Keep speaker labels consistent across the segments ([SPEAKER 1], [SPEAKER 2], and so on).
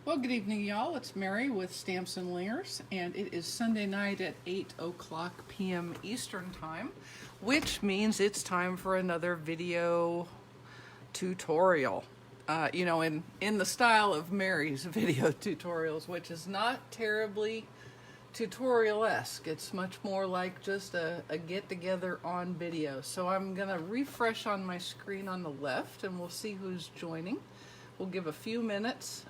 [SPEAKER 1] Well, good evening, y'all. It's Mary with Stamps-N-Lingers, and it is Sunday night at 8 p.m. Eastern Time, which means it's time for another video tutorial. In the style of Mary's video tutorials, which is not terribly tutorial-esque. It's much more like just a get-together on video. So I'm going to refresh on my screen on the left, and we'll see who's joining. We'll give a few minutes.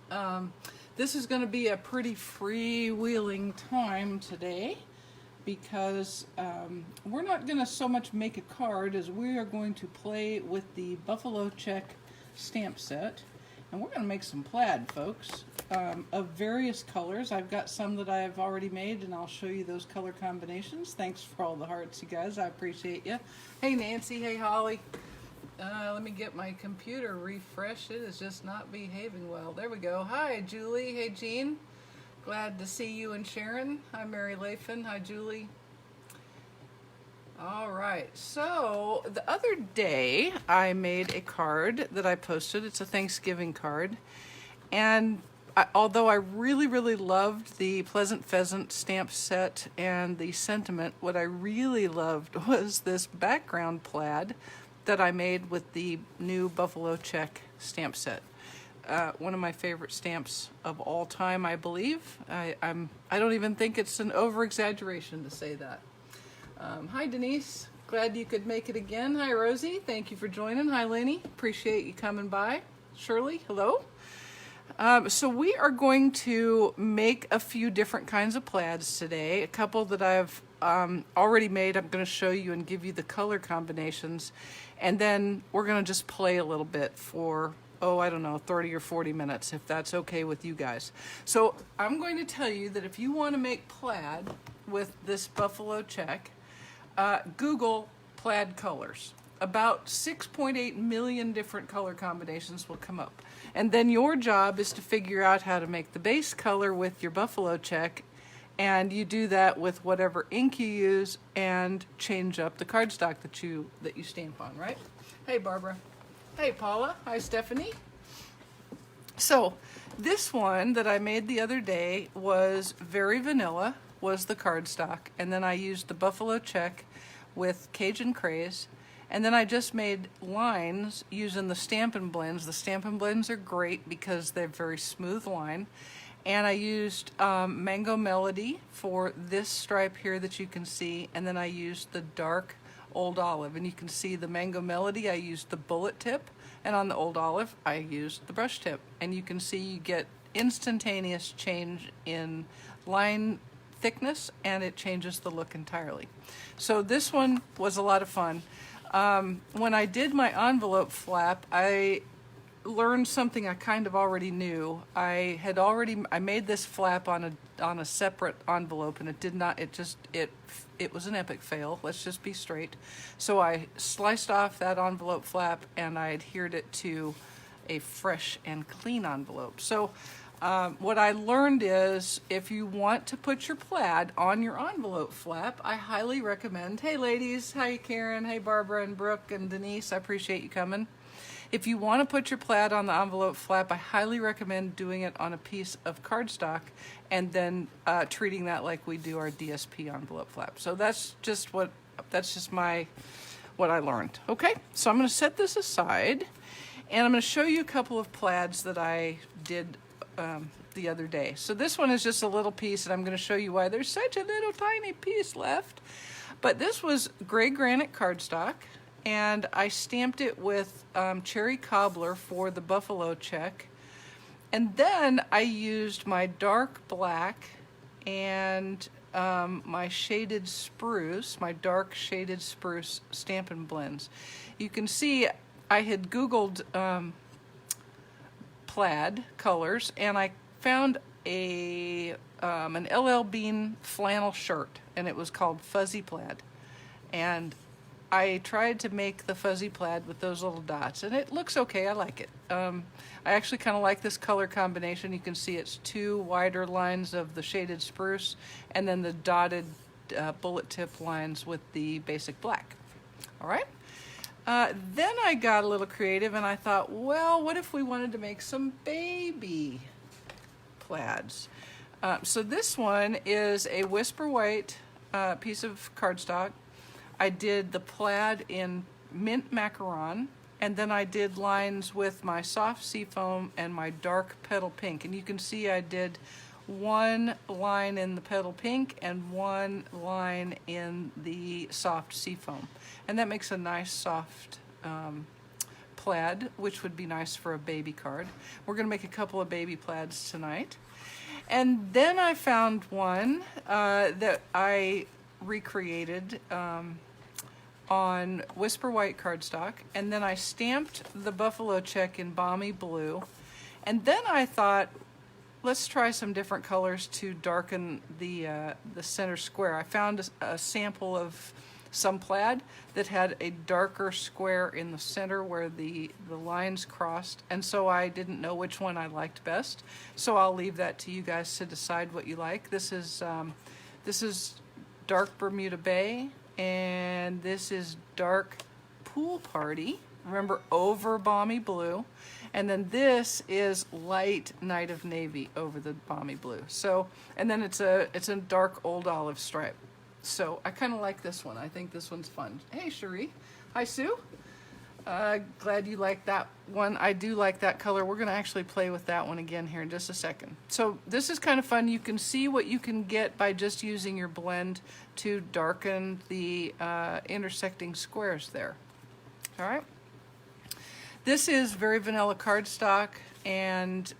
[SPEAKER 1] This is going to be a pretty freewheeling time today because we're not going to so much make a card as we are going to play with the Buffalo Check stamp set. And we're going to make some plaid, folks, of various colors. I've got some that I have already made, and I'll show you those color combinations. Thanks for all the hearts, you guys. I appreciate you. Hey, Nancy. Hey, Holly. Let me get my computer refreshed. It is just not behaving well. There we go. Hi, Julie. Hey, Jean. Glad to see you and Sharon. Hi, Mary Lathan. Hi, Julie. All right. So the other day I made a card that I posted. It's a Thanksgiving card. And although I really, really loved the Pleasant Pheasant stamp set and the sentiment, what I really loved was this background plaid that I made with the new Buffalo Check stamp set. One of my favorite stamps of all time, I believe. I don't even think it's an over-exaggeration to say that. Hi, Denise. Glad you could make it again. Hi, Rosie. Thank you for joining. Hi, Lenny. Appreciate you coming by. Shirley, hello. So we are going to make a few different kinds of plaids today. A couple that I've already made. I'm going to show you and give you the color combinations. And then we're going to just play a little bit for, I don't know, 30 or 40 minutes, if that's okay with you guys. So I'm going to tell you that if you want to make plaid with this Buffalo Check, Google plaid colors. About 6.8 million different color combinations will come up. And then your job is to figure out how to make the base color with your Buffalo Check, and you do that with whatever ink you use and change up the cardstock that you stamp on, right? Hey, Barbara. Hey, Paula. Hi, Stephanie. So this one that I made the other day was very vanilla, was the cardstock, and then I used the Buffalo Check with Cajun Craze. And then I just made lines using the Stamp-N-Blends. The Stamp-N-Blends are great because they're very smooth line. And I used Mango Melody for this stripe here that you can see. And then I used the dark Old Olive. And you can see the Mango Melody, I used the bullet tip. And on the Old Olive, I used the brush tip. And you can see you get instantaneous change in line thickness, and it changes the look entirely. So this one was a lot of fun. When I did my envelope flap, I learned something I kind of already knew. I made this flap on a separate envelope, and it was an epic fail. Let's just be straight. So I sliced off that envelope flap and I adhered it to a fresh and clean envelope. So what I learned is if you want to put your plaid on your envelope flap, I highly recommend, hey ladies, hi Karen, hey Barbara and Brooke and Denise, I appreciate you coming. If you want to put your plaid on the envelope flap, I highly recommend doing it on a piece of cardstock and then treating that like we do our DSP envelope flap. So that's just what I learned. Okay, so I'm going to set this aside and I'm going to show you a couple of plaids that I did the other day. So this one is just a little piece, and I'm going to show you why there's such a little tiny piece left. But this was gray granite cardstock, and I stamped it with cherry cobbler for the Buffalo Check. And then I used my dark black and my shaded spruce, my dark shaded spruce Stamp-N-Blends. You can see I had Googled plaid colors, and I found an LL Bean flannel shirt, and it was called Fuzzy Plaid. And I tried to make the fuzzy plaid with those little dots, and it looks okay. I like it. I actually kind of like this color combination. You can see it's two wider lines of the shaded spruce and then the dotted bullet tip lines with the basic black. All right. Then I got a little creative and I thought, well, what if we wanted to make some baby plaids. So this one is a Whisper White piece of cardstock. I did the plaid in mint macaron, and then I did lines with my soft seafoam and my dark petal pink. And you can see I did one line in the petal pink and one line in the soft seafoam. And that makes a nice soft plaid, which would be nice for a baby card. We're going to make a couple of baby plaids tonight. And then I found one that I recreated on Whisper White cardstock, and then I stamped the buffalo check in Balmy Blue. And then I thought, let's try some different colors to darken the center square. I found a sample of some plaid that had a darker square in the center where the lines crossed, and so I didn't know which one I liked best. So I'll leave that to you guys to decide what you like. This is dark Bermuda Bay, and this is dark Pool Party. Remember, over Balmy Blue. And then this is light Night of Navy over the Balmy Blue. So, and then it's a dark Old Olive stripe. So I kind of like this one. I think this one's fun. Hey, Cherie. Hi, Sue. Glad you like that one. I do like that color. We're going to actually play with that one again here in just a second. So this is kind of fun. You can see what you can get by just using your blend to darken the intersecting squares there. All right. This is very vanilla cardstock and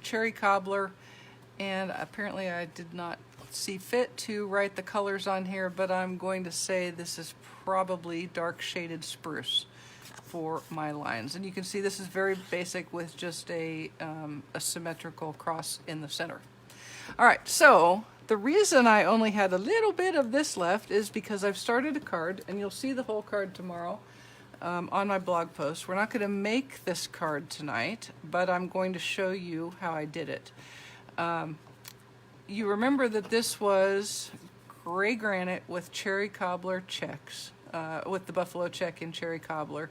[SPEAKER 1] cherry cobbler, and apparently I did not see fit to write the colors on here, but I'm going to say this is probably dark shaded spruce for my lines. And you can see this is very basic with just a symmetrical cross in the center. All right, so the reason I only had a little bit of this left is because I've started a card, and you'll see the whole card tomorrow on my blog post. We're not going to make this card tonight, but I'm going to show you how I did it. You remember that this was gray granite with cherry cobbler checks, with the buffalo check in cherry cobbler.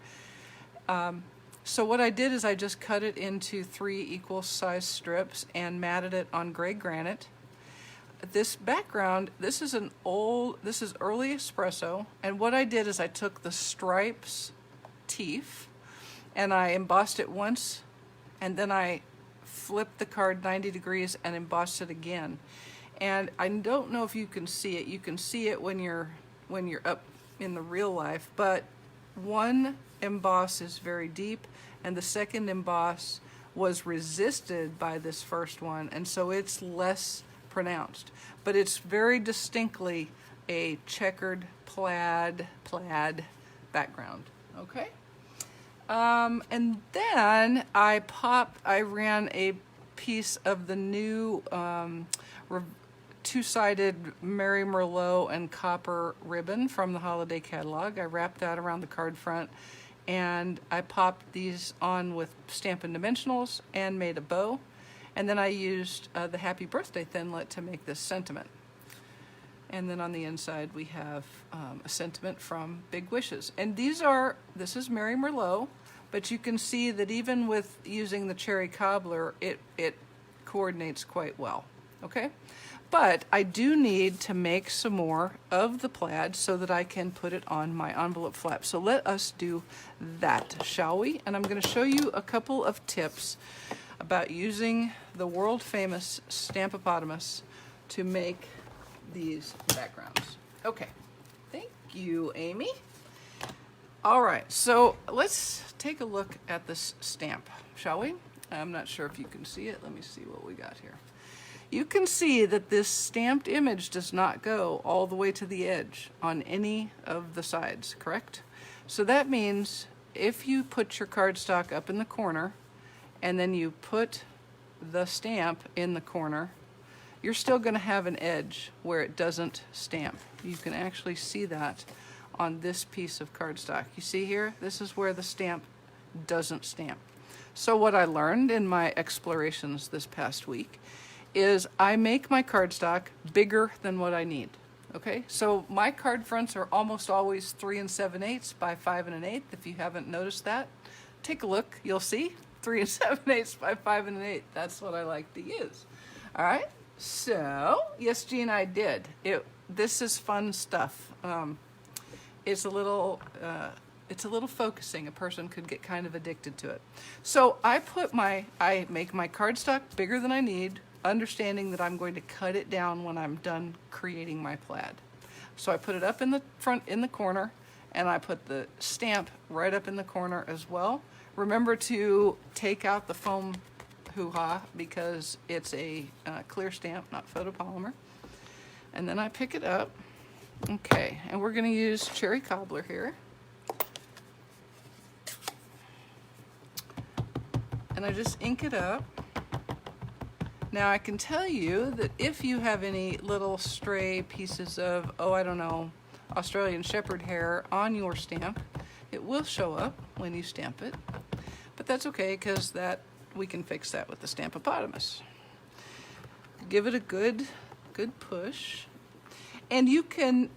[SPEAKER 1] So what I did is I just cut it into 3 equal size strips and matted it on gray granite. This background, this is early espresso, and what I did is I took the stripes teeth and I embossed it once, and then I flipped the card 90 degrees and embossed it again. And I don't know if you can see it. You can see it when you're up in the real life, but one emboss is very deep, and the second emboss was resisted by this first one, and so it's less pronounced, but it's very distinctly a checkered plaid background. Okay. And then I ran a piece of the new two-sided Mary Merlot and copper ribbon from the holiday catalog. I wrapped that around the card front, and I popped these on with Stampin' Dimensionals and made a bow. And then I used the Happy Birthday Thinlet to make this sentiment. And then on the inside we have a sentiment from Big Wishes. And this is Mary Merlot, but you can see that even with using the cherry cobbler, it coordinates quite well. Okay? But I do need to make some more of the plaid so that I can put it on my envelope flap. So let us do that, shall we? And I'm going to show you a couple of tips about using the world famous Stampopotamus to make these backgrounds. Okay, thank you, Amy. All right, so let's take a look at this stamp, shall we? I'm not sure if you can see it. Let me see what we got here. You can see that this stamped image does not go all the way to the edge on any of the sides, correct? So that means if you put your cardstock up in the corner and then you put the stamp in the corner, you're still going to have an edge where it doesn't stamp. You can actually see that on this piece of cardstock. You see here? This is where the stamp doesn't stamp. So what I learned in my explorations this past week is I make my cardstock bigger than what I need. Okay, so my card fronts are almost always 3 7/8 by 5 1/8. If you haven't noticed that, take a look. You'll see 3 7/8 by 5 1/8. That's what I like to use. All right. So, yes, Jean, I did. This is fun stuff. It's a little focusing. A person could get kind of addicted to it. So I make my cardstock bigger than I need, understanding that I'm going to cut it down when I'm done creating my plaid. So I put it up in the front, in the corner, and I put the stamp right up in the corner as well. Remember to take out the foam hoo-ha because it's a clear stamp, not photopolymer. And then I pick it up. Okay, and we're going to use cherry cobbler here. And I just ink it up. Now I can tell you that if you have any little stray pieces of, oh, I don't know, Australian Shepherd hair on your stamp, it will show up when you stamp it. But that's okay, because we can fix that with the Stampopotamus. Give it a good push. And you can,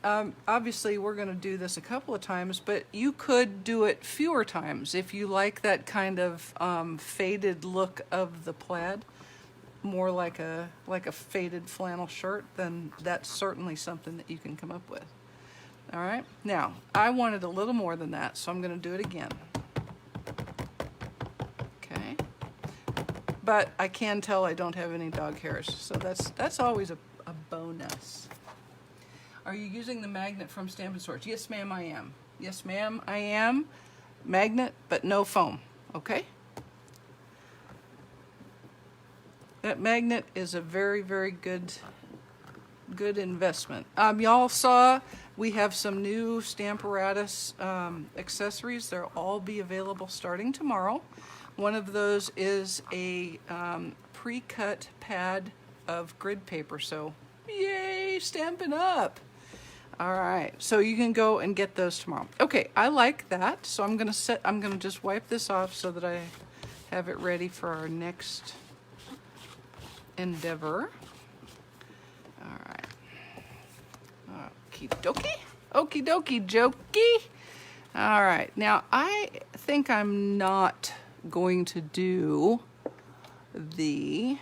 [SPEAKER 1] obviously we're going to do this a couple of times, but you could do it fewer times if you like that kind of faded look of the plaid, more like a faded flannel shirt, then that's certainly something that you can come up with. All right, now I wanted a little more than that, so I'm going to do it again. Okay, but I can tell I don't have any dog hairs, so that's always a bonus. Are you using the magnet from Stamp & Sorts? Yes, ma'am, I am. Yes, ma'am, I am. Magnet, but no foam, okay? That magnet is a very, very good investment. Y'all saw we have some new Stamparatus accessories. They'll all be available starting tomorrow. One of those is a pre-cut pad of grid paper, so yay, Stampin' Up! All right, so you can go and get those tomorrow. Okay, I like that, so I'm gonna just wipe this off so that I have it ready for our next endeavor. All right. Okie dokie. Okie dokie jokey. All right, now I think I'm not going to do the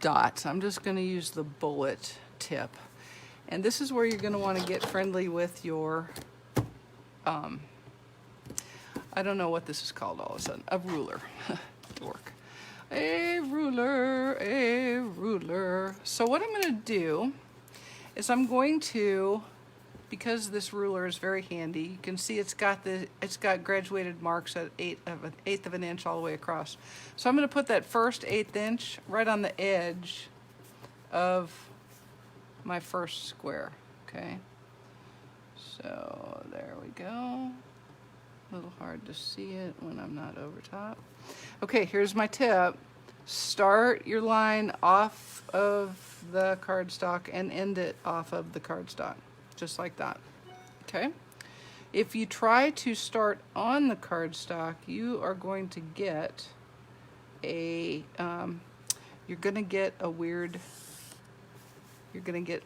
[SPEAKER 1] dots. I'm just going to use the bullet tip. And this is where you're going to want to get friendly with your, I don't know what this is called all of a sudden, a ruler. Dork. A ruler, a ruler. So what I'm going to do is I'm going to, because this ruler is very handy, you can see it's got graduated marks at an eighth of an inch all the way across. So I'm going to put that first 1/8 inch right on the edge of my first square, okay? So there we go. A little hard to see it when I'm not over top. Okay, here's my tip. Start your line off of the cardstock and end it off of the cardstock, just like that, okay? If you try to start on the cardstock, you are going to get a, you're gonna get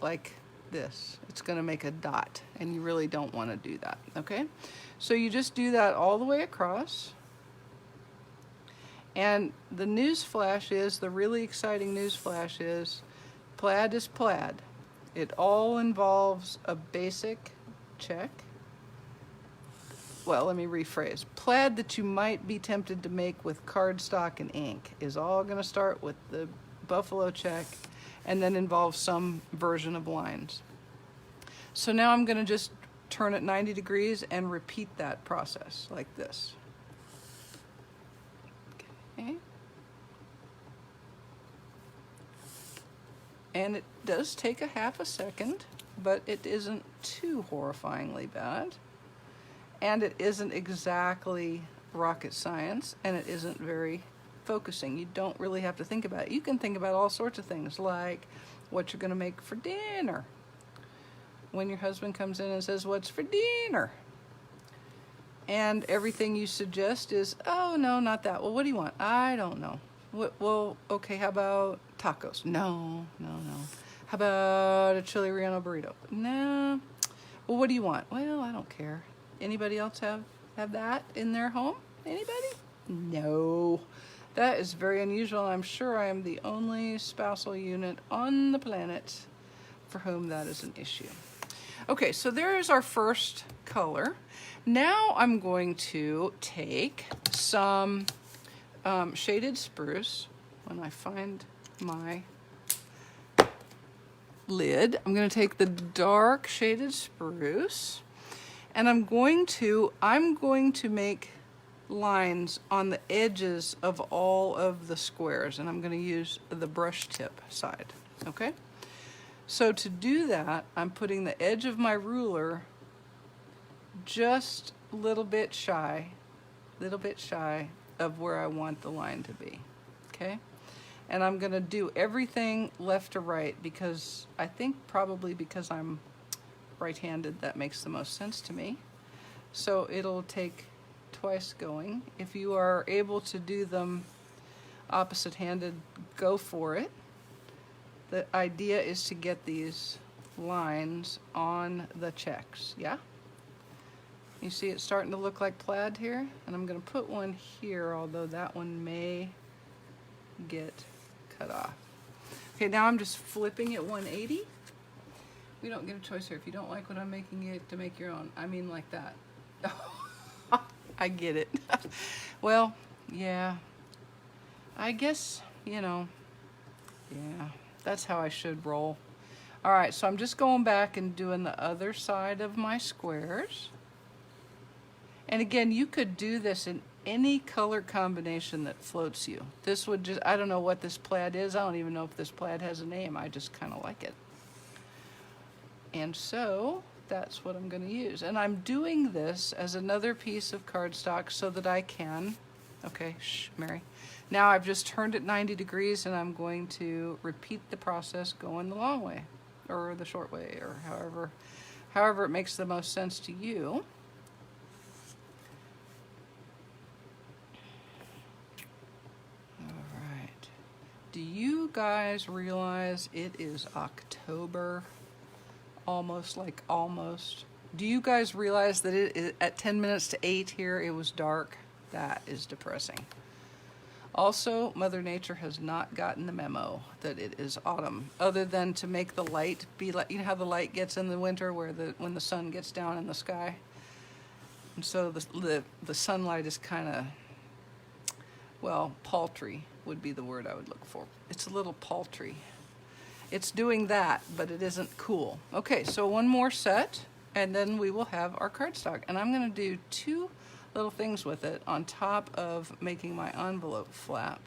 [SPEAKER 1] like this. It's gonna make a dot, and you really don't wanna do that, okay? So you just do that all the way across. And the the really exciting news flash is, plaid is plaid. It all involves a basic check. Well, let me rephrase. Plaid that you might be tempted to make with cardstock and ink is all gonna start with the buffalo check and then involve some version of lines. So now I'm gonna just turn it 90 degrees and repeat that process like this. Okay. And it does take a half a second, but it isn't too horrifyingly bad. And it isn't exactly rocket science, and it isn't very focusing. You don't really have to think about it. You can think about all sorts of things, like what you're gonna make for dinner. When your husband comes in and says, "What's for dinner?" And everything you suggest is, "Oh, no, not that." "Well, what do you want?" "I don't know." "Well, okay, how about tacos?" "No, no, no." "How about a chili relleno burrito?" "No." "Well, what do you want?" "Well, I don't care." Anybody else have that in their home? Anybody? No. That is very unusual. I'm sure I am the only spousal unit on the planet for whom that is an issue. Okay, so there is our first color. Now I'm going to take some shaded spruce. When I find my lid, I'm going to take the dark shaded spruce, and I'm going to make lines on the edges of all of the squares, and I'm going to use the brush tip side. Okay, so to do that, I'm putting the edge of my ruler just a little bit shy of where I want the line to be. Okay, and I'm going to do everything left to right, because I think probably because I'm right-handed, that makes the most sense to me. So it'll take twice going. If you are able to do them opposite-handed, go for it. The idea is to get these lines on the checks, yeah? You see it's starting to look like plaid here? And I'm going to put one here, although that one may get cut off. Okay, now I'm just flipping it 180. We don't get a choice here. If you don't like what I'm making, you have to make your own. I mean like that. I get it. Well, yeah. I guess, you know, yeah, that's how I should roll. All right, so I'm just going back and doing the other side of my squares. And again, you could do this in any color combination that floats you. This would just, I don't know what this plaid is. I don't even know if this plaid has a name. I just kind of like it. And so that's what I'm going to use. And I'm doing this as another piece of cardstock so that I can, okay, shh, Mary. Now I've just turned it 90 degrees, and I'm going to repeat the process going the long way, or the short way, or however it makes the most sense to you. All right. Do you guys realize it is October? Almost. Do you guys realize that it at 10 minutes to 8 here, it was dark? That is depressing. Also, Mother Nature has not gotten the memo that it is autumn, other than to make the light be like, you know how the light gets in the winter when the sun gets down in the sky? And so the sunlight is kind of, well, paltry would be the word I would look for. It's a little paltry. It's doing that, but it isn't cool. Okay, so one more set, and then we will have our cardstock. And I'm going to do two little things with it on top of making my envelope flap,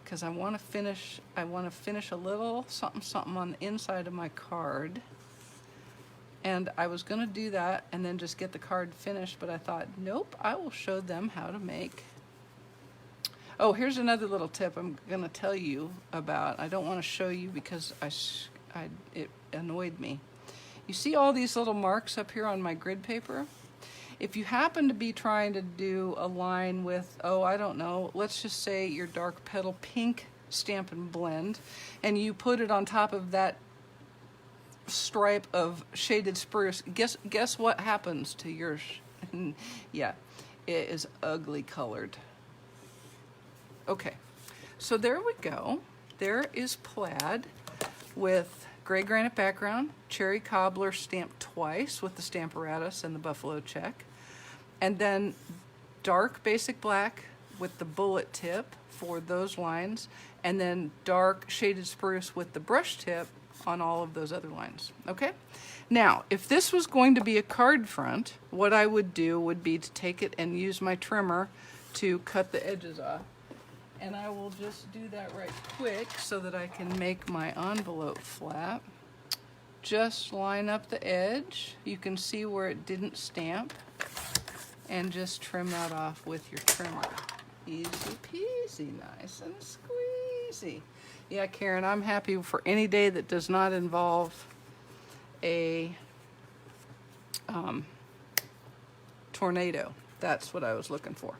[SPEAKER 1] because I want to finish a little something on the inside of my card. And I was going to do that and then just get the card finished, but I thought, nope, I will show them how to make. Oh, here's another little tip I'm going to tell you about. I don't want to show you because it annoyed me. You see all these little marks up here on my grid paper? If you happen to be trying to do a line with, oh, I don't know, let's just say your dark petal pink Stampin' Blend, and you put it on top of that stripe of shaded spruce, guess what happens to yours? Yeah, it is ugly colored. Okay, so there we go. There is plaid with gray granite background, cherry cobbler stamped twice with the Stamparatus and the buffalo check, and then dark basic black with the bullet tip for those lines, and then dark shaded spruce with the brush tip on all of those other lines. Okay? Now, if this was going to be a card front, what I would do would be to take it and use my trimmer to cut the edges off. And I will just do that right quick so that I can make my envelope flap. Just line up the edge. You can see where it didn't stamp. And just trim that off with your trimmer. Easy peasy, nice and squeezy. Yeah, Karen, I'm happy for any day that does not involve a tornado. That's what I was looking for.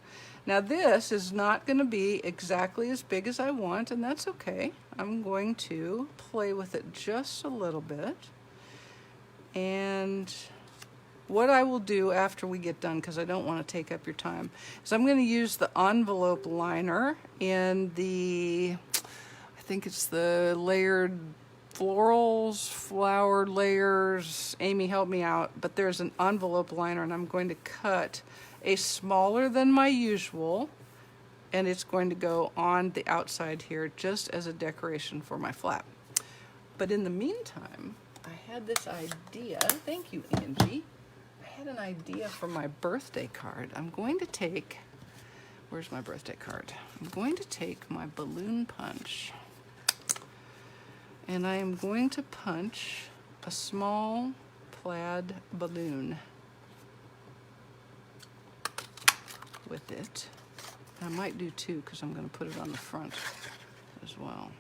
[SPEAKER 1] Now this is not going to be exactly as big as I want, and that's okay. I'm going to play with it just a little bit. And what I will do after we get done, because I don't want to take up your time, is I'm going to use the envelope liner in the, I think it's the layered florals, flower layers. Amy, help me out. But there's an envelope liner, and I'm going to cut a smaller than my usual, and it's going to go on the outside here just as a decoration for my flap. But in the meantime, I had this idea. Thank you, Angie. I had an idea for my birthday card. I'm going to take, where's my birthday card? I'm going to take my balloon punch, and I am going to punch a small plaid balloon with it. I might do two because I'm going to put it on the front as well.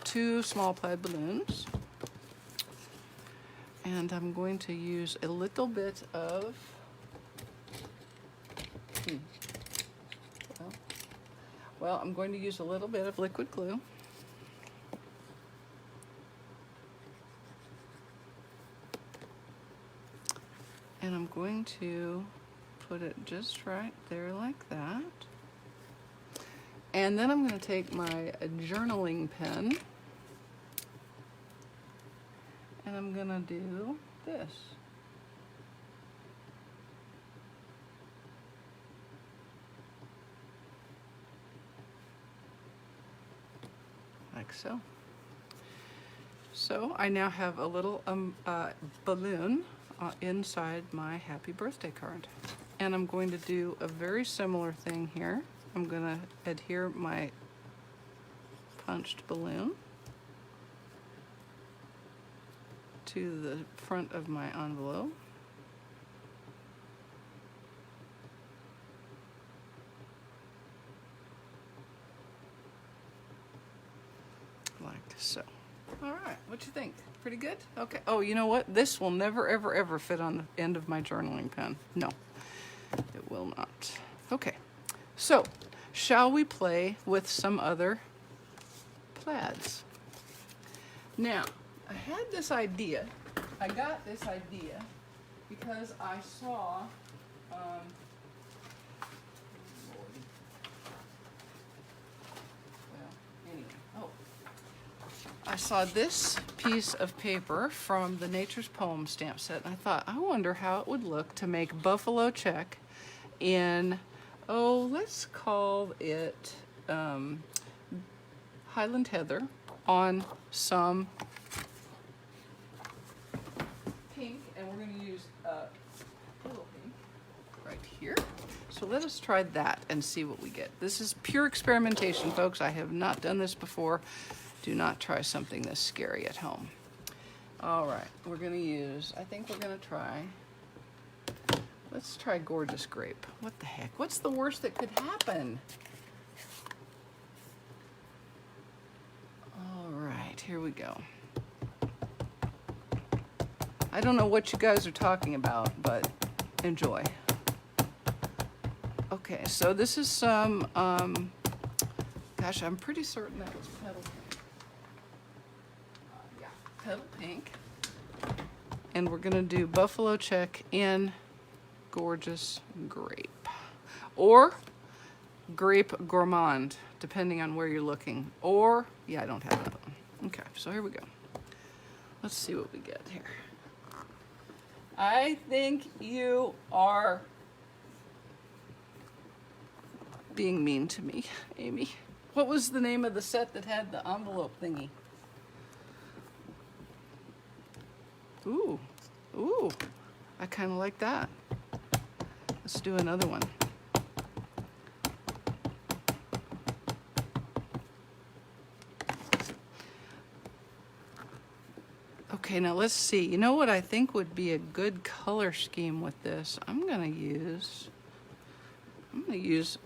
[SPEAKER 1] 2 small plaid balloons, and I'm going to use a little bit of well, I'm going to use a little bit of liquid glue, and I'm going to put it just right there like that. And then I'm going to take my journaling pen, and I'm going to do this. Like so. So I now have a little balloon inside my happy birthday card. And I'm going to do a very similar thing here. I'm going to adhere my punched balloon to the front of my envelope. Like so. All right, what you think? Pretty good? Okay. Oh, you know what? This will never, ever, ever fit on the end of my journaling pen. No, it will not. Okay, so shall we play with some other plaids? Now, I had this idea. I got this idea because I saw I saw this piece of paper from the Nature's Poem stamp set, and I thought, I wonder how it would look to make buffalo check in, oh, let's call it Highland Heather on some pink, and we're going to use little pink right here. So let us try that and see what we get. This is pure experimentation, folks. I have not done this before. Do not try something this scary at home. All right, we're going to use, I think we're going to try, let's try Gorgeous Grape. What the heck? What's the worst that could happen? All right, here we go. I don't know what you guys are talking about, but enjoy. Okay, so this is some, gosh, I'm pretty certain that was petal pink. Yeah, petal pink. And we're gonna do Buffalo Check in Gorgeous Grape. Or Grape Gourmand, depending on where you're looking. Or, yeah, I don't have that one. Okay, so here we go. Let's see what we get here. I think you are being mean to me, Amy. What was the name of the set that had the envelope thingy? Ooh, ooh, I kind of like that. Let's do another one. Okay, now let's see. You know what I think would be a good color scheme with this? I'm gonna use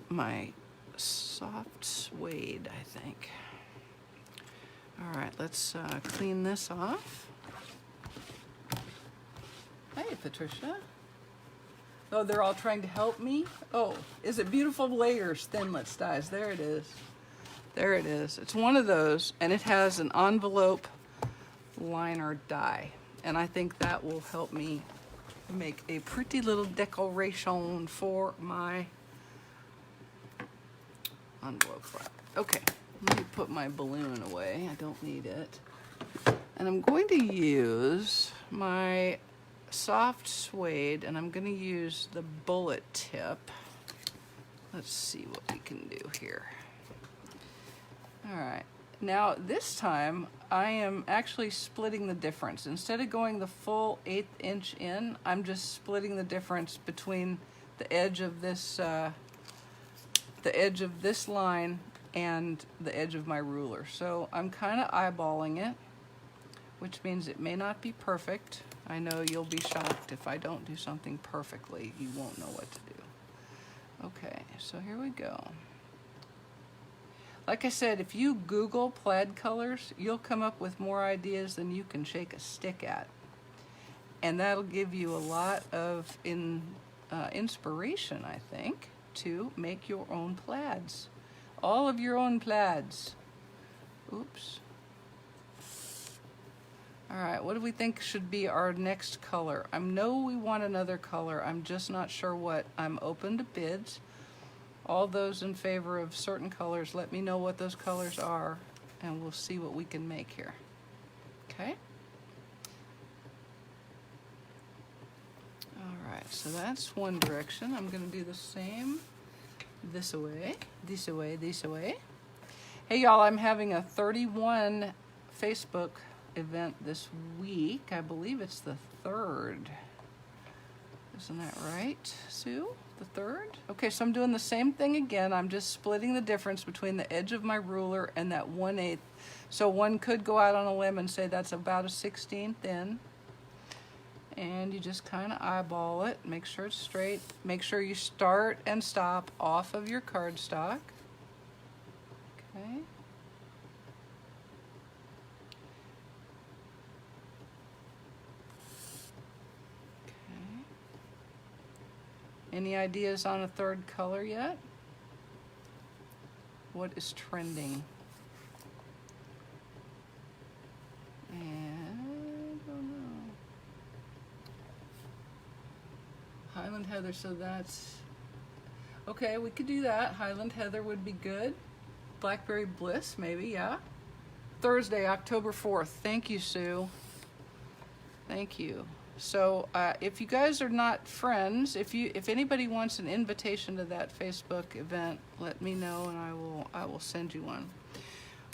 [SPEAKER 1] my soft suede, I think. All right, let's clean this off. Hey, Patricia. Oh, they're all trying to help me? Oh, is it Beautiful Layers Thinlits Dies? There it is. There it is. It's one of those, and it has an envelope liner die. And I think that will help me make a pretty little decoration for my envelope wrap. Okay, let me put my balloon away. I don't need it. And I'm going to use my soft suede, and I'm going to use the bullet tip. Let's see what we can do here. All right, now this time I am actually splitting the difference. Instead of going the full 1/8 inch in, I'm just splitting the difference between the edge of this line and the edge of my ruler. So I'm kind of eyeballing it, which means it may not be perfect. I know you'll be shocked if I don't do something perfectly. You won't know what to do. Okay, so here we go. Like I said, if you Google plaid colors, you'll come up with more ideas than you can shake a stick at. And that'll give you a lot of inspiration, I think, to make your own plaids. All of your own plaids. Oops. All right, what do we think should be our next color? I know we want another color. I'm just not sure what. I'm open to bids. All those in favor of certain colors, let me know what those colors are, and we'll see what we can make here. Okay? All right, so that's one direction. I'm going to do the same this way, this way, this way. Hey, y'all, I'm having a 31 Facebook event this week. I believe it's the 3rd. Isn't that right, Sue? The 3rd? Okay, so I'm doing the same thing again. I'm just splitting the difference between the edge of my ruler and that 1/8. So one could go out on a limb and say that's about a 1/16 in. And you just kind of eyeball it. Make sure it's straight. Make sure you start and stop off of your cardstock. Okay. Any ideas on a 3rd color yet? What is trending? And I don't know. Highland Heather, so that's... Okay, we could do that. Highland Heather would be good. Blackberry Bliss, maybe, yeah. Thursday, October 4th. Thank you, Sue. Thank you. So if you guys are not friends, if anybody wants an invitation to that Facebook event, let me know and I will send you one.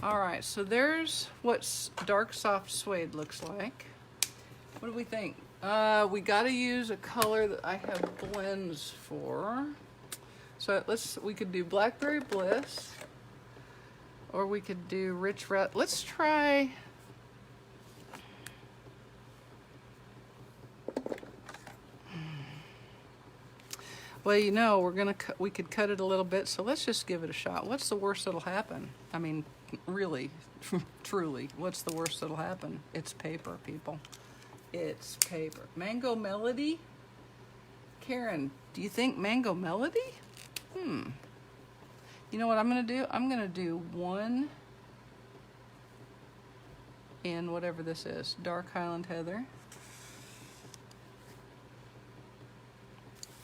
[SPEAKER 1] All right, so there's what dark soft suede looks like. What do we think? We got to use a color that I have blends for. So we could do Blackberry Bliss, or we could do Rich Red. Let's try. Well, you know, we could cut it a little bit, so let's just give it a shot. What's the worst that'll happen? I mean, really, truly, what's the worst that'll happen? It's paper, people. It's paper. Mango Melody? Karen, do you think Mango Melody? You know what I'm going to do? I'm going to do one in whatever this is, Dark Highland Heather.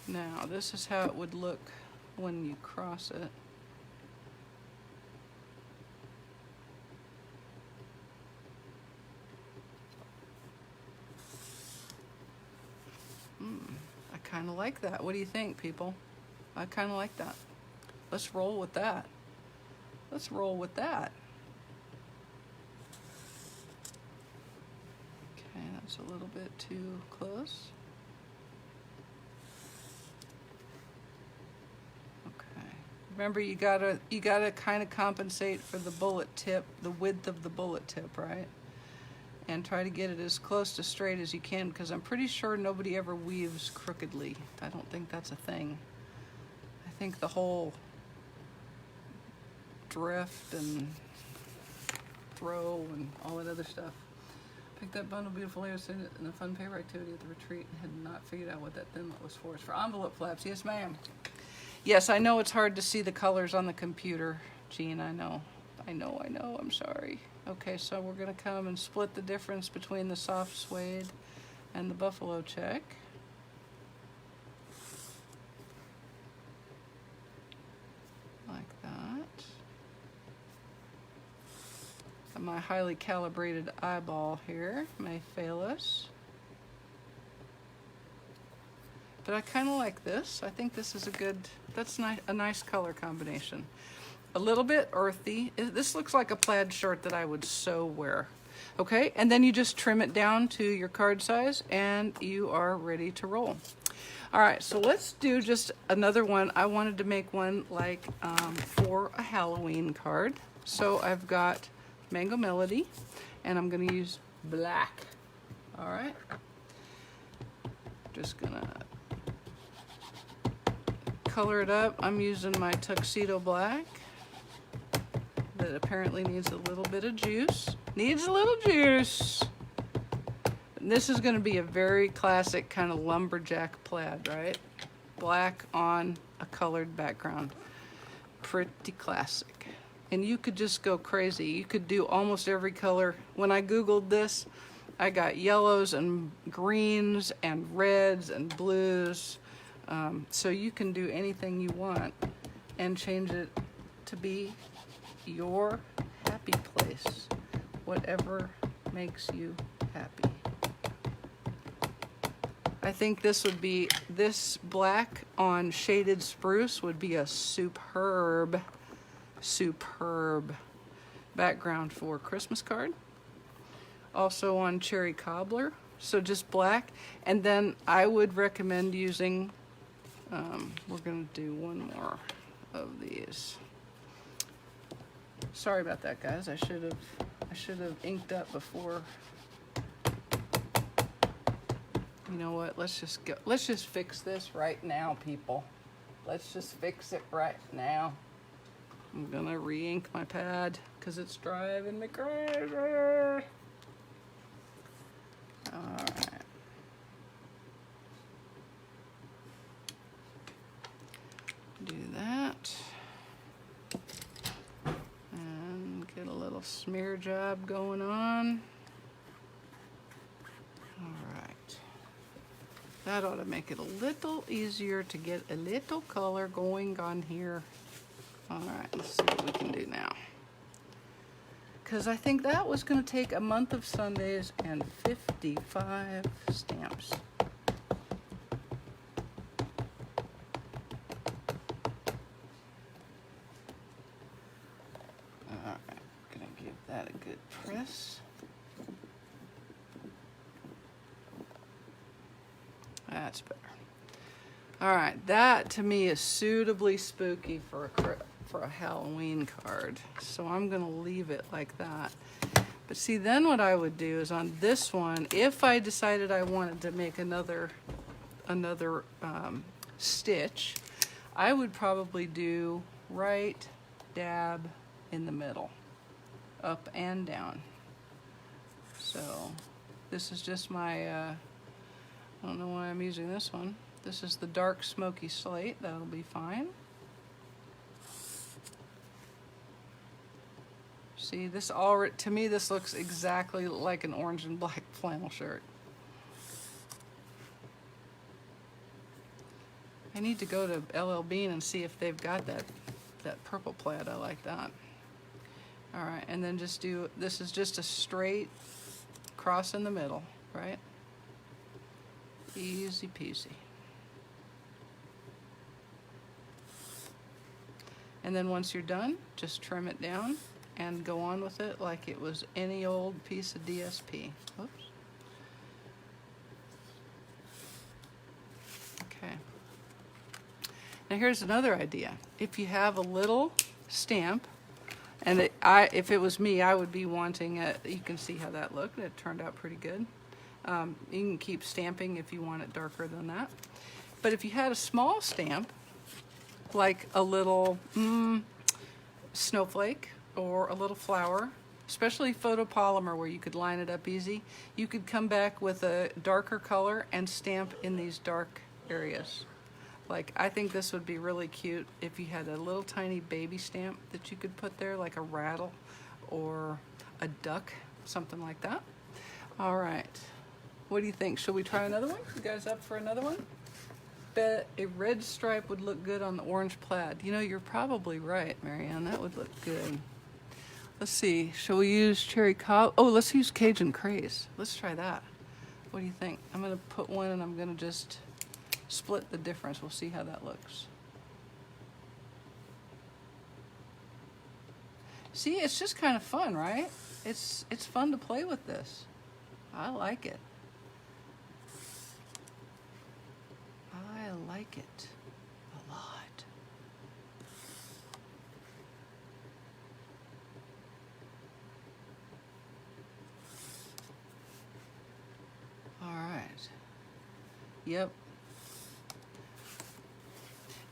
[SPEAKER 1] Now, this is how it would look when you cross it. I kind of like that. What do you think, people? I kind of like that. Let's roll with that. Let's roll with that. Okay, that's a little bit too close. Remember, you gotta kind of compensate for the bullet tip, the width of the bullet tip, right? And try to get it as close to straight as you can, because I'm pretty sure nobody ever weaves crookedly. I don't think that's a thing. I think the whole drift and throw and all that other stuff. Picked that bundle of beautiful layers in a fun paper activity at the retreat and had not figured out what that thinlet was for. It's for envelope flaps. Yes, ma'am. Yes, I know it's hard to see the colors on the computer, Jean. I know. I'm sorry. Okay, so we're going to come and split the difference between the soft suede and the buffalo check. Like that. And my highly calibrated eyeball here may fail us. But I kind of like this. I think this is a good, that's a nice color combination. A little bit earthy. This looks like a plaid shirt that I would so wear. Okay, and then you just trim it down to your card size and you are ready to roll. All right, so let's do just another one. I wanted to make one like for a Halloween card. So I've got Mango Melody and I'm gonna use black. All right, just gonna color it up. I'm using my tuxedo black that apparently needs a little bit of juice. Needs a little juice. And this is going to be a very classic kind of lumberjack plaid, right? Black on a colored background. Pretty classic. And you could just go crazy. You could do almost every color. When I Googled this, I got yellows and greens and reds and blues. So you can do anything you want and change it to be your happy place. Whatever makes you happy. I think this would be, this black on shaded spruce would be a superb, superb background for Christmas card. Also on cherry cobbler, so just black. And then I would recommend using, we're gonna do one more of these. Sorry about that, guys. I should have inked up before. You know what? Let's just go. Let's just fix this right now, people. Let's just fix it right now. I'm gonna re-ink my pad because it's driving me crazy. All right. Do that. Get a little smear job going on. All right. That ought to make it a little easier to get a little color going on here. All right, let's see what we can do now. Because I think that was going to take a month of Sundays and 55 stamps. That a good press. That's better. All right, that to me is suitably spooky for a Halloween card. So I'm gonna leave it like that. But see, then what I would do is on this one, if I decided I wanted to make another stitch, I would probably do right dab in the middle. Up and down. So this is just my, I don't know why I'm using this one. This is the dark smoky slate. That'll be fine. See, this already, to me, this looks exactly like an orange and black flannel shirt. I need to go to LL Bean and see if they've got that purple plaid. I like that. All right, and then just do, this is just a straight cross in the middle, right? Easy peasy. And then once you're done, just trim it down and go on with it like it was any old piece of DSP. Whoops. Okay. Now here's another idea. If you have a little stamp, and if it was me, I would be wanting it. You can see how that looked. It turned out pretty good. You can keep stamping if you want it darker than that. But if you had a small stamp, like a little snowflake or a little flower, especially photopolymer where you could line it up easy, you could come back with a darker color and stamp in these dark areas. Like, I think this would be really cute if you had a little tiny baby stamp that you could put there, like a rattle or a duck, something like that. All right. What do you think? Should we try another one? You guys up for another one? Bet a red stripe would look good on the orange plaid. You know, you're probably right, Marianne. That would look good. Let's see. Shall we use cherry cob? Oh, let's use Cajun craze. Let's try that. What do you think? I'm going to put one and I'm going to just split the difference. We'll see how that looks. See, it's just kind of fun, right? It's fun to play with this. I like it. I like it a lot. All right. Yep.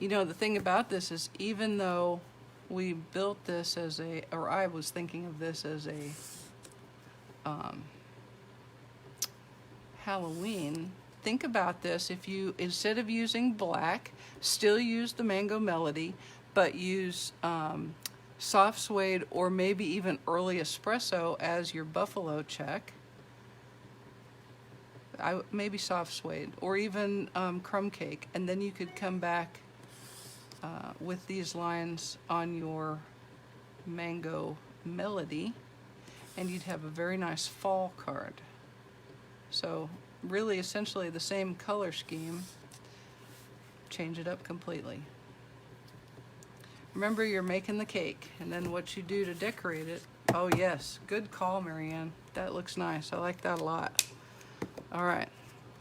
[SPEAKER 1] You know, the thing about this is, even though we built this as a, or I was thinking of this as a Halloween, think about this. If you, instead of using black, still use the Mango Melody, but use soft suede or maybe even early espresso as your buffalo check. Maybe soft suede or even crumb cake, and then you could come back with these lines on your Mango Melody, and you'd have a very nice fall card. So really essentially the same color scheme, change it up completely. Remember, you're making the cake, and then what you do to decorate it. Oh yes, good call, Marianne. That looks nice. I like that a lot. All right,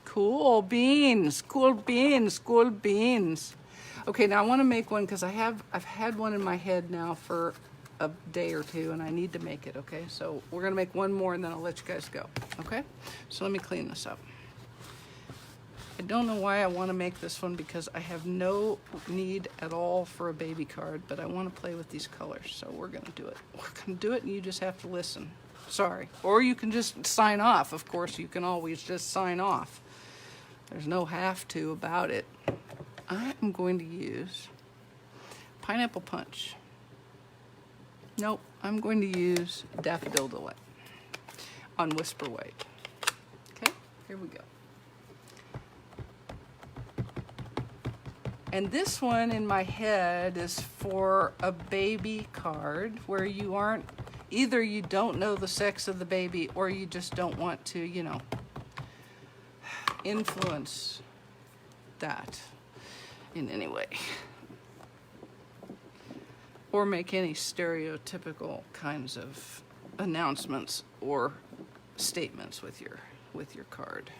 [SPEAKER 1] cool beans, cool beans, cool beans. Okay, now I want to make one because I've had one in my head now for a day or two, and I need to make it. Okay, so we're gonna make one more, and then I'll let you guys go. Okay, so let me clean this up. I don't know why I want to make this one, because I have no need at all for a baby card, but I want to play with these colors, so we're gonna do it. We're gonna do it, and you just have to listen. Sorry. Or you can just sign off. Of course, you can always just sign off. There's no have to about it. I am going to use Pineapple Punch. Nope, I'm going to use Daffodil Delight on Whisper White. Okay, here we go. And this one in my head is for a baby card where you aren't, either you don't know the sex of the baby, or you just don't want to, you know, influence that in any way, or make any stereotypical kinds of announcements or statements with your card.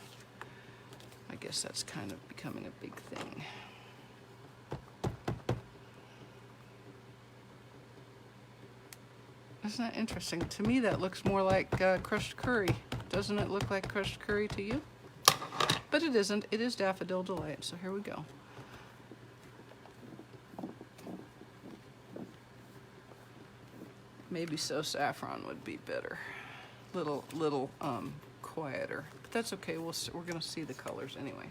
[SPEAKER 1] I guess that's kind of becoming a big thing. Isn't that interesting? To me, that looks more like crushed curry. Doesn't it look like crushed curry to you? But it isn't. It is Daffodil Delight. So here we go. Maybe So Saffron would be better. Little quieter. But that's okay. We're gonna see the colors anyway.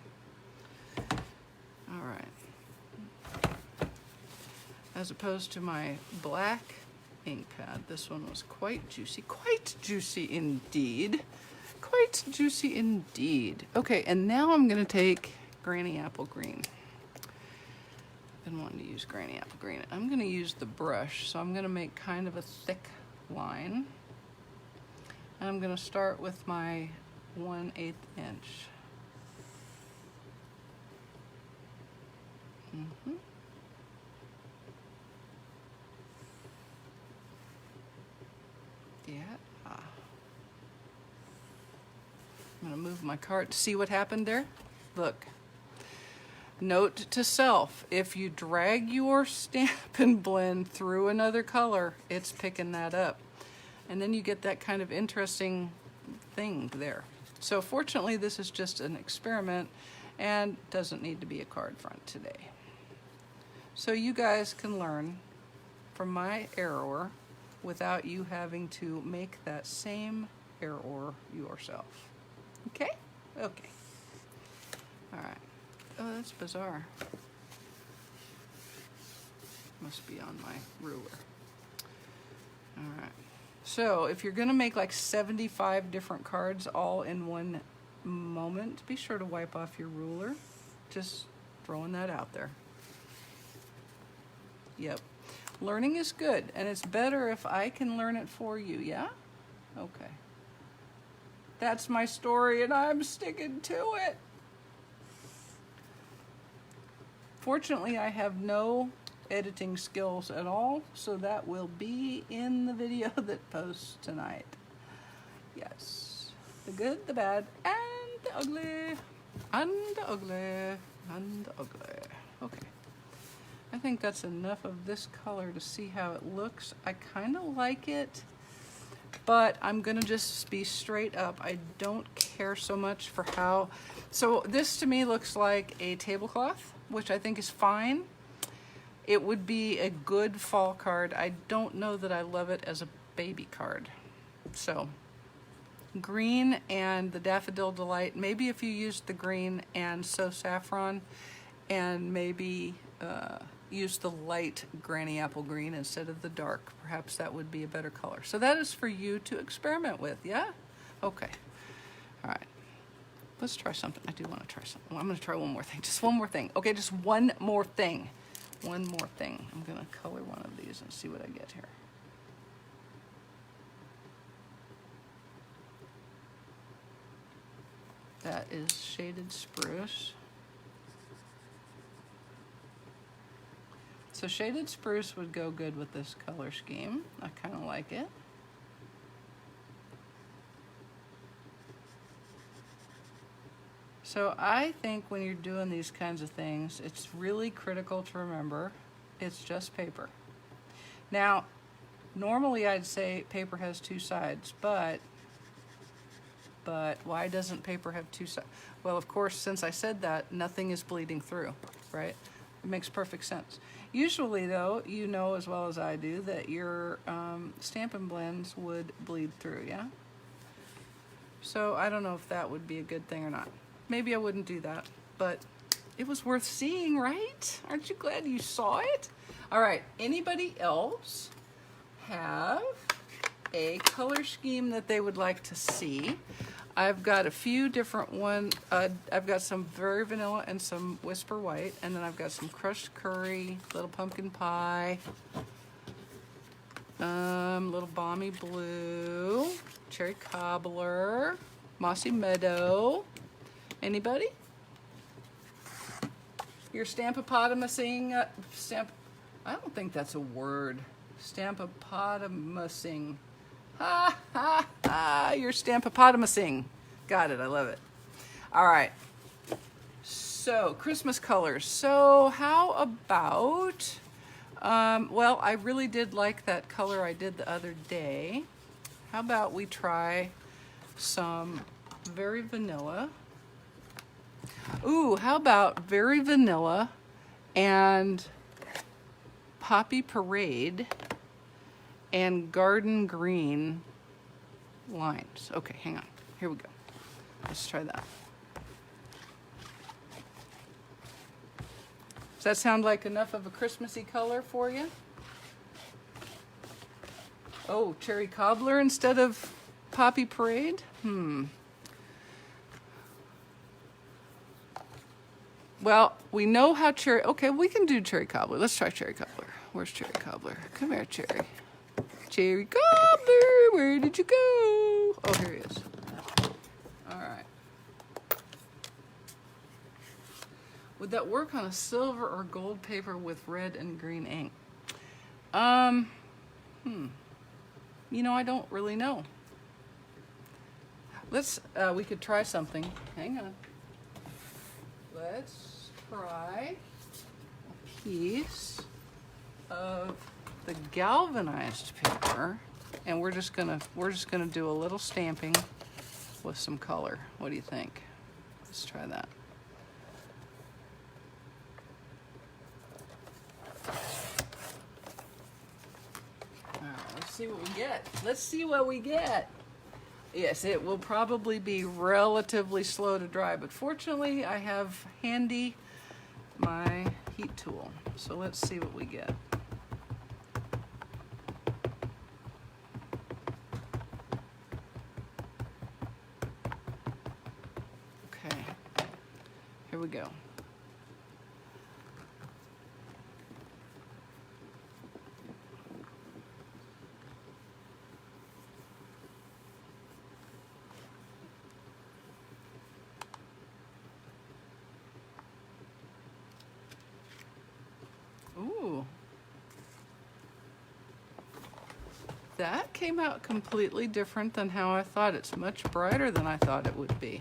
[SPEAKER 1] All right. As opposed to my black ink pad, this one was quite juicy indeed. Quite juicy indeed. Okay, and now I'm gonna take Granny Apple Green. Been wanting to use Granny Apple Green. I'm gonna use the brush, so I'm gonna make kind of a thick line. And I'm gonna start with my 1/8 inch. Yeah. I'm gonna move my card to see what happened there. Look. Note to self, if you drag your Stampin' Blend through another color, it's picking that up. And then you get that kind of interesting thing there. So fortunately, this is just an experiment and doesn't need to be a card front today. So you guys can learn from my error without you having to make that same error yourself. Okay? Okay. All right. Oh, that's bizarre. Must be on my ruler. All right. So if you're gonna make like 75 different cards all in one moment, be sure to wipe off your ruler. Just throwing that out there. Yep. Learning is good, and it's better if I can learn it for you, yeah? Okay. That's my story, and I'm sticking to it. Fortunately, I have no editing skills at all, so that will be in the video that posts tonight. Yes. The good, the bad, and the ugly. And the ugly. And the ugly. Okay. I think that's enough of this color to see how it looks. I kind of like it, but I'm gonna just be straight up. I don't care so much for how. So this to me looks like a tablecloth, which I think is fine. It would be a good fall card. I don't know that I love it as a baby card. So green and the Daffodil Delight. Maybe if you used the green and So Saffron, and maybe use the light Granny Apple Green instead of the dark. Perhaps that would be a better color. So that is for you to experiment with, yeah? Okay. All right. Let's try something. I do want to try something. I'm going to try one more thing. Just one more thing. Okay, just one more thing. One more thing. I'm going to color one of these and see what I get here. That is Shaded Spruce. So Shaded Spruce would go good with this color scheme. I kind of like it. So I think when you're doing these kinds of things, it's really critical to remember it's just paper. Now, normally I'd say paper has two sides, but why doesn't paper have two sides? Well, of course, since I said that, nothing is bleeding through, right? It makes perfect sense. Usually, though, you know as well as I do that your Stampin' Blends would bleed through, yeah? So I don't know if that would be a good thing or not. Maybe I wouldn't do that, but it was worth seeing, right? Aren't you glad you saw it? All right, anybody else have a color scheme that they would like to see? I've got a few different ones. I've got some very vanilla and some Whisper White, and then I've got some crushed curry, little pumpkin pie, little balmy blue, cherry cobbler, mossy meadow. Anybody? Your Stamp-A-Potamusing, I don't think that's a word. Stamp-A-Potamusing. Ha, ha, ha, you're Stamp-A-Potamusing. Got it, I love it. All right, so Christmas colors. So how about, well, I really did like that color I did the other day. How about we try some very vanilla? Ooh, how about very vanilla and Poppy Parade and garden green lines. Okay, hang on. Here we go. Let's try that. Does that sound like enough of a Christmassy color for you? Oh, cherry cobbler instead of Poppy Parade? Well, we know how cherry... Okay, we can do cherry cobbler. Let's try cherry cobbler. Where's cherry cobbler? Come here, cherry. Cherry cobbler, where did you go? Oh, here he is. All right. Would that work on a silver or gold paper with red and green ink? You know, I don't really know. Let's, we could try something. Hang on. Let's try a piece of the galvanized paper, and we're just gonna do a little stamping with some color. What do you think? Let's try that. All right, let's see what we get. Let's see what we get. Yes, it will probably be relatively slow to dry, but fortunately I have handy my heat tool. So let's see what we get. go. Ooh. That came out completely different than how I thought. It's much brighter than I thought it would be.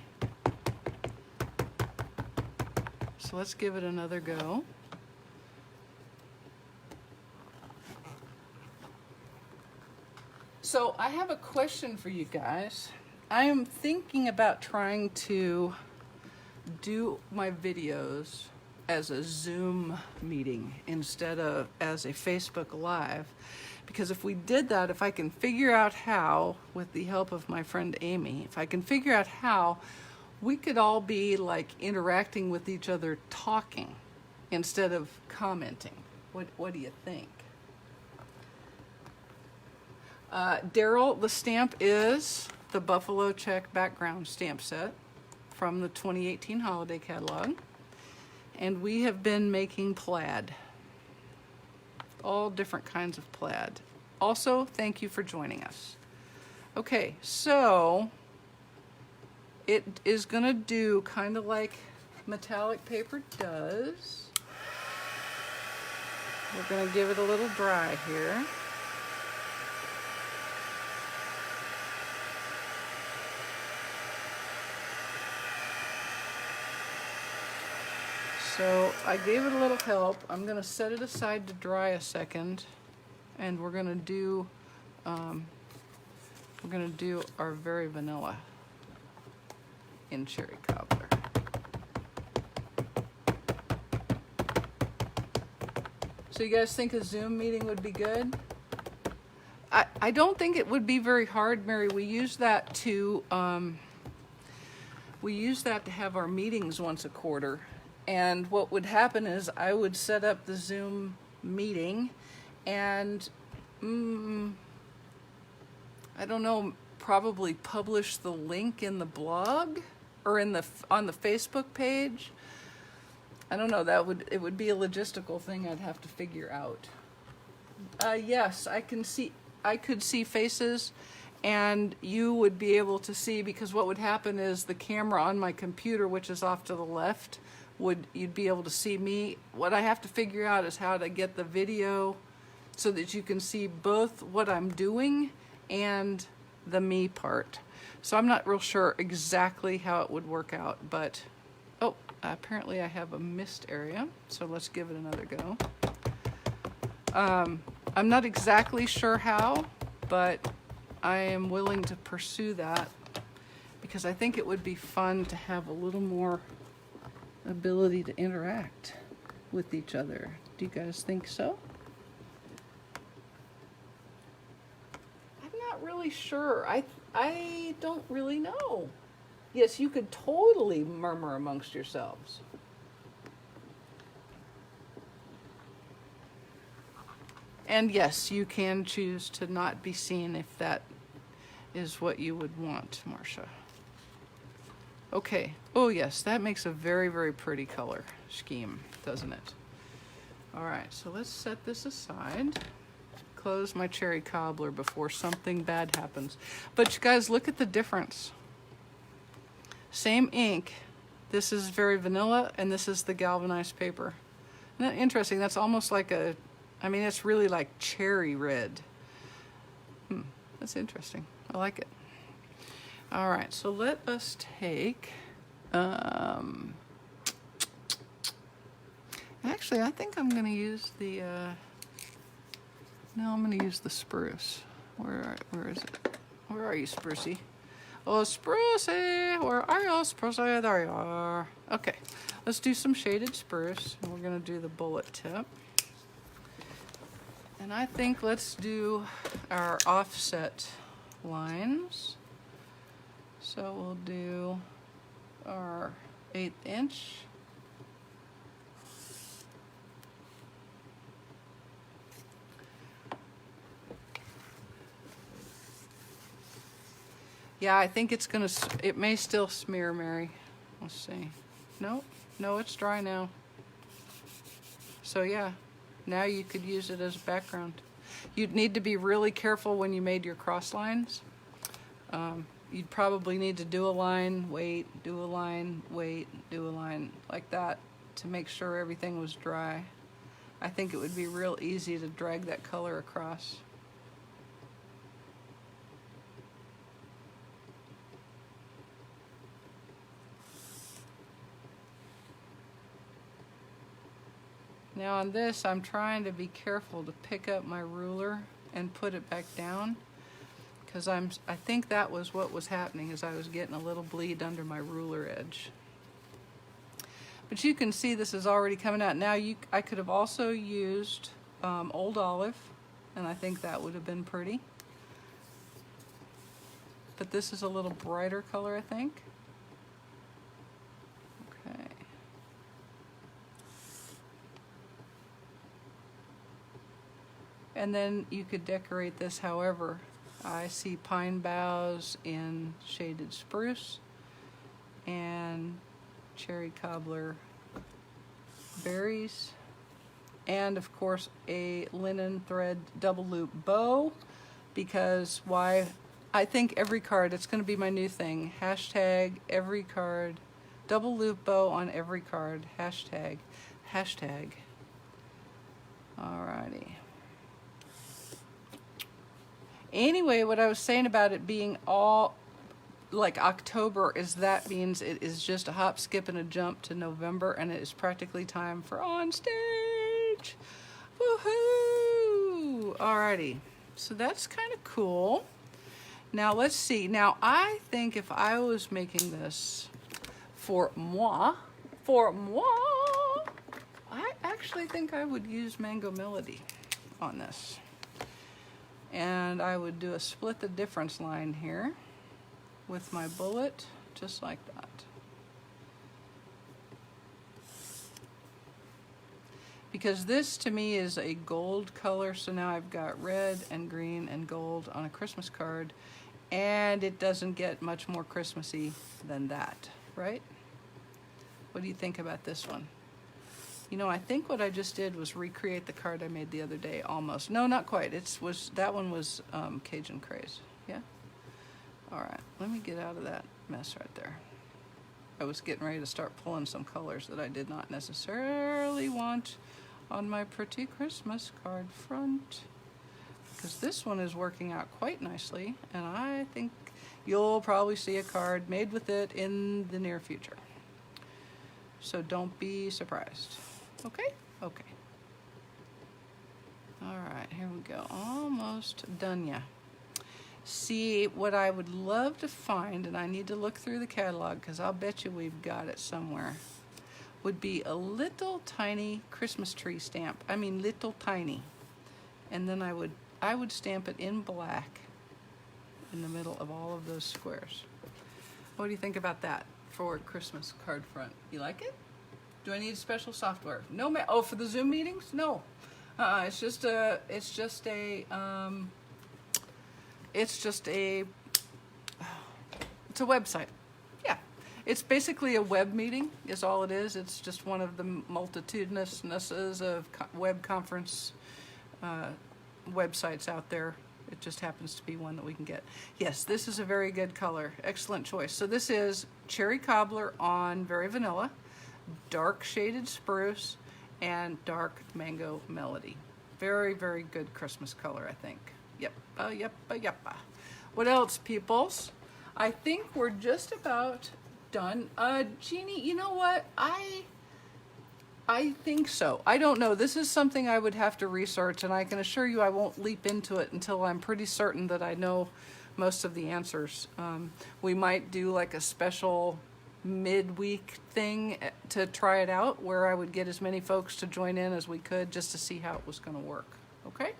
[SPEAKER 1] So let's give it another go. So I have a question for you guys. I am thinking about trying to do my videos as a Zoom meeting instead of as a Facebook Live. Because if we did that, if I can figure out how, with the help of my friend Amy, if I can figure out how, we could all be like interacting with each other talking instead of commenting. What do you think? Daryl, the stamp is the Buffalo Check background stamp set from the 2018 holiday catalog. And we have been making plaid. All different kinds of plaid. Also, thank you for joining us. Okay, so it is gonna do kind of like metallic paper does. We're gonna give it a little dry here. So I gave it a little help. I'm gonna set it aside to dry a second, and we're gonna do our very vanilla in cherry cobbler. So you guys think a Zoom meeting would be good? I don't think it would be very hard, Mary. We use that to have our meetings once a quarter. And what would happen is I would set up the Zoom meeting and, I don't know, probably publish the link in the blog or on the Facebook page. I don't know, it would be a logistical thing I'd have to figure out. Yes, I could see faces, and you would be able to see, because what would happen is the camera on my computer, which is off to the left, you'd be able to see me. What I have to figure out is how to get the video so that you can see both what I'm doing and the me part. So I'm not real sure exactly how it would work out, but oh, apparently I have a missed area, so let's give it another go. I'm not exactly sure how, but I am willing to pursue that because I think it would be fun to have a little more ability to interact with each other. Do you guys think so? I'm not really sure. I don't really know. Yes, you could totally murmur amongst yourselves. And yes, you can choose to not be seen if that is what you would want, Marcia. Okay. Oh yes, that makes a very, very pretty color scheme, doesn't it? All right, so let's set this aside. Close my cherry cobbler before something bad happens. But you guys, look at the difference. Same ink. This is very vanilla, and this is the galvanized paper. Isn't that interesting? That's almost like it's really like cherry red. That's interesting. I like it. All right, so let us take, actually, I think I'm gonna use the, no, I'm gonna use the spruce. Where is it? Where are you, Sprucey? Oh, Sprucey, where are you, Sprucey? There you are. Okay, let's do some shaded spruce, and we're gonna do the bullet tip. And I think let's do our offset lines. So we'll do our 1/8 inch. Yeah, I think it may still smear, Mary. Let's see. No, no, it's dry now. So yeah, now you could use it as a background. You'd need to be really careful when you made your cross lines. You'd probably need to do a line, wait, do a line, wait, do a line, like that, to make sure everything was dry. I think it would be real easy to drag that color across. Now on this, I'm trying to be careful to pick up my ruler and put it back down, because I think that was what was happening, is I was getting a little bleed under my ruler edge. But you can see this is already coming out. Now I could have also used Old Olive, and I think that would have been pretty. But this is a little brighter color, I think. Okay. And then you could decorate this however. I see pine boughs in shaded spruce and cherry cobbler berries, and of course a linen thread double loop bow, because why? I think every card, it's going to be my new thing, hashtag every card, double loop bow on every card, hashtag. Alrighty. Anyway, what I was saying about it being all like October is that means it is just a hop, skip, and a jump to November, and it is practically time for on stage. Woohoo! Alrighty, so that's kind of cool. Now let's see. Now I think if I was making this for moi, I actually think I would use Mango Melody on this. And I would do a split the difference line here with my bullet, just like that. Because this to me is a gold color, so now I've got red and green and gold on a Christmas card, and it doesn't get much more Christmassy than that, right? What do you think about this one? You know, I think what I just did was recreate the card I made the other day, almost. No, not quite. That one was Cajun Craze. Yeah? All right, let me get out of that mess right there. I was getting ready to start pulling some colors that I did not necessarily want on my pretty Christmas card front, because this one is working out quite nicely, and I think you'll probably see a card made with it in the near future. So don't be surprised. Okay? Okay. All right, here we go. Almost done ya. See, what I would love to find, and I need to look through the catalog because I'll bet you we've got it somewhere, would be a little tiny Christmas tree stamp. I mean, little tiny. And then I would stamp it in black in the middle of all of those squares. What do you think about that for Christmas card front? You like it? Do I need special software? No, oh, for the Zoom meetings? No. It's just a website. Yeah. It's basically a web meeting is all it is. It's just one of the multitudinousnesses of web conference websites out there. It just happens to be one that we can get. Yes, this is a very good color. Excellent choice. So this is Cherry Cobbler on Very Vanilla, dark shaded spruce, and dark Mango Melody. Very, very good Christmas color, I think. Yep. What else, peoples? I think we're just about done. Jeannie, you know what? I think so. I don't know. This is something I would have to research, and I can assure you I won't leap into it until I'm pretty certain that I know most of the answers. We might do like a special midweek thing to try it out where I would get as many folks to join in as we could just to see how it was going to work. Okay?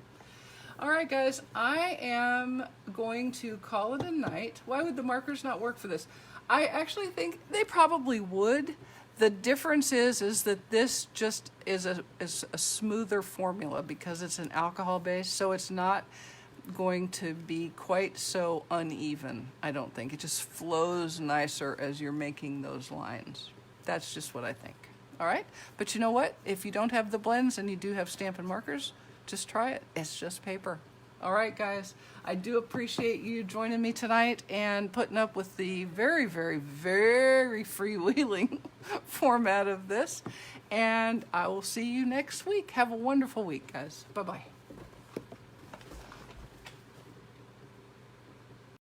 [SPEAKER 1] All right, guys, I am going to call it a night. Why would the markers not work for this? I actually think they probably would. The difference is that this just is a smoother formula because it's an alcohol base, so it's not going to be quite so uneven, I don't think. It just flows nicer as you're making those lines. That's just what I think. All right? But you know what? If you don't have the blends and you do have Stampin' Markers, just try it. It's just paper. All right, guys. I do appreciate you joining me tonight and putting up with the very, very, very freewheeling format of this. And I will see you next week. Have a wonderful week, guys. Bye-bye.